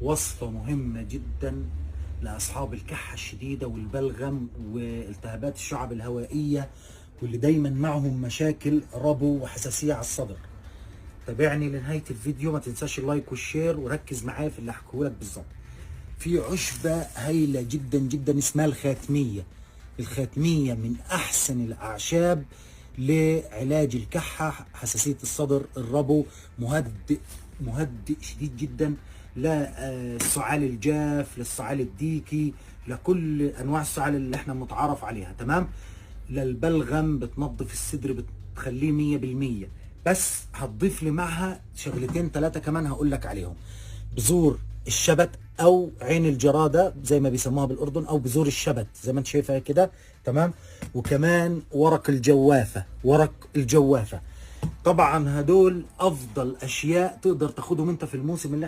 وصفة مهمة جدا لأصحاب الكحة الشديدة والبلغم والتهابات الشعب الهوائية، واللي دايما معهم مشاكل ربو وحساسية على الصدر. تابعني لنهاية الفيديو، ما تنساش اللايك والشير وركز معايا في اللي هحكيهولك بالظبط. في عشبة هايلة جدا جدا اسمها الخاتمية. الخاتمية من أحسن الأعشاب لعلاج الكحة، حساسية الصدر، الربو. مهدئ شديد جدا للسعال الجاف، للسعال الديكي، لكل أنواع السعال اللي احنا متعارف عليها. تمام. للبلغم، بتنظف الصدر، بتخليه 100%. بس هتضيف لي معها شغلتين ثلاثة كمان هقول لك عليهم: بذور الشبت او عين الجرادة زي ما بيسموها بالاردن، او بذور الشبت زي ما انت شايفها كده. تمام. وكمان ورق الجوافة. طبعا هدول افضل اشياء تقدر تاخدهم انت في الموسم اللي